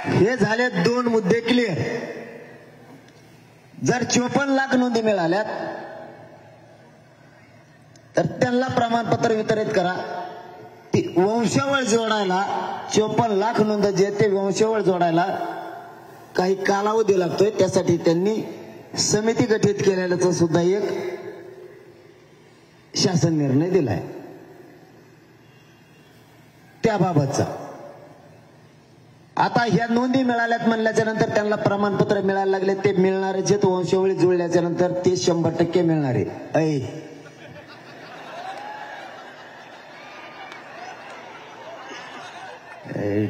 हे झाले दोन मुद्दे क्लिअर. जर 54 लाख नोंदी मिळाल्यात तर त्यांना प्रमाणपत्र वितरित करा. ती वंशावळ जोडायला 54 लाख नोंद जे ते वंशावळ जोडायला काही कालावधी लागतोय. त्यासाठी त्यांनी समिती गठीत केलेल्याचा सुद्धा एक शासन निर्णय दिलाय त्याबाबतचा. आता ह्या नोंदी मिळाल्यात म्हणल्याच्या नंतर त्यांना प्रमाणपत्र मिळायला लागले. ते मिळणारे जे वंशावळी जुळल्याच्या नंतर ते 100% मिळणारे.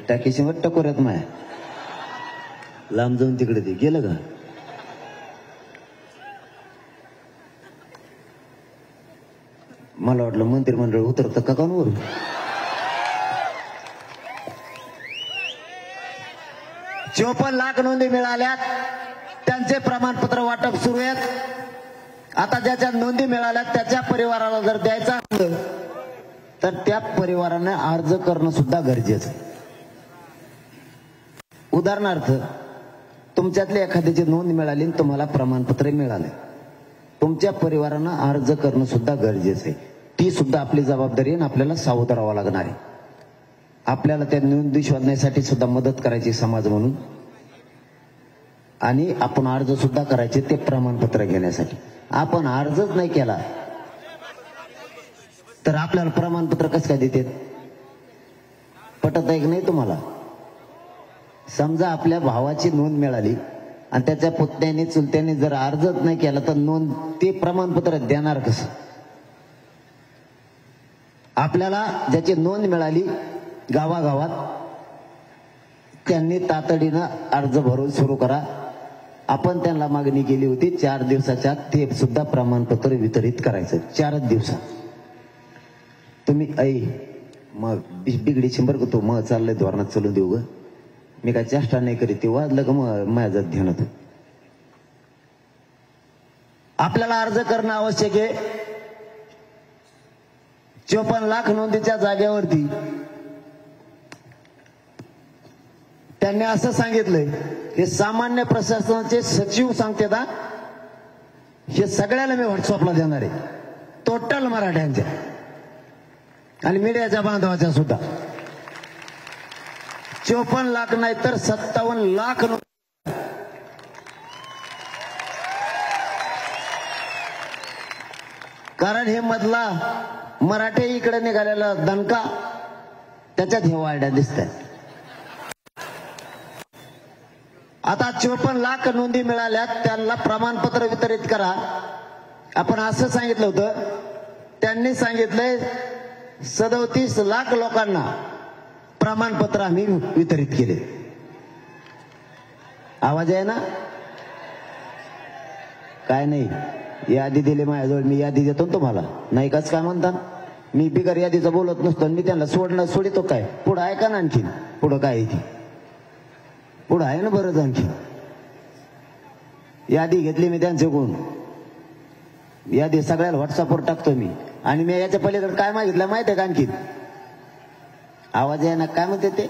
टाकीशी मग टकोऱ्यात माया लांब जाऊन तिकडे ते गेलं का. मला वाटलं मंत्रिमंडळ उतरतं का कान वरून. चोपन्न लाख नोंदी मिळाल्यात त्यांचे प्रमाणपत्र वाटप सुरू आहेत. आता ज्याच्या नोंदी मिळाल्यात त्याच्या परिवाराला जर द्यायचं असलं तर त्या परिवाराने अर्ज करणं सुद्धा गरजेचं आहे. उदाहरणार्थ तुमच्यातली एखाद्याची नोंद मिळाली आणि तुम्हाला प्रमाणपत्र मिळाले, तुमच्या परिवारानं अर्ज करणं सुद्धा गरजेचं आहे. ती सुद्धा आपली जबाबदारी आहे. आपल्याला सावध राहावं लागणार आहे. आपल्याला त्या नोंदी शोधण्यासाठी सुद्धा मदत करायची समाज म्हणून, आणि आपण अर्ज सुद्धा करायचे ते प्रमाणपत्र घेण्यासाठी. आपण अर्जच नाही केला तर आपल्याला प्रमाणपत्र कसं काय देतात? पटत आहे की नाही तुम्हाला? समजा आपल्या भावाची नोंद मिळाली आणि त्याच्या पुतण्याने चुलत्याने जर अर्जच नाही केला तर नोंद ते प्रमाणपत्र देणार कसं? आपल्याला ज्याची नोंद मिळाली गावागावात त्यांनी तातडीनं अर्ज भरून सुरू करा. आपण त्यांना मागणी केली होती 4 दिवसाच्या आत ते सुद्धा प्रमाणपत्र वितरित करायचं. 4 दिवसात तुम्ही मग बिगडी शंभर तो मग चाललंय धोरणात चालून देऊ ग. मी काय चेष्टा नाही करीत. ते वाजलं का मग माझ्या ध्यानात. आपल्याला अर्ज करणं आवश्यक आहे. 54 लाख नोंदीच्या जागेवरती त्यांनी असं सांगितलंय, हे सामान्य प्रशासनाचे सचिव सांगते ना, हे सगळ्याला मी व्हॉट्सअपला देणार आहे, टोटल मराठ्यांच्या आणि मीडियाच्या बांधवाच्या सुद्धा. 54 लाख नाही तर 57 लाख. कारण हे मधला मराठे इकडे निघालेला दणका त्याच्यात हे वाड्या दिसत आहेत. आता 54 लाख नोंदी मिळाल्यात त्यांना प्रमाणपत्र वितरित करा. आपण असं सांगितलं होतं. त्यांनी सांगितलंय 37 लाख लोकांना प्रमाणपत्र आम्ही वितरित केले. आवाज आहे ना? काय नाही यादी दिली माझ्याजवळ, मी यादी देतो तुम्हाला. नाही काच काय म्हणता? मी बिगर यादीचं बोलत नसतो. मी त्यांना सोडितो काय? पुढं आहे का ना आणखी? पुढं काय आहे? पुढं आहे ना बरंच आणखी. यादी घेतली मी त्यांच्याकडून. यादी सगळ्याला व्हॉट्सअपवर टाकतो मी. आणि मी याच्या पलीकडे काय मागितलं माहिती आहे का आणखी? आवाज आहे ना? काय म्हणते ते?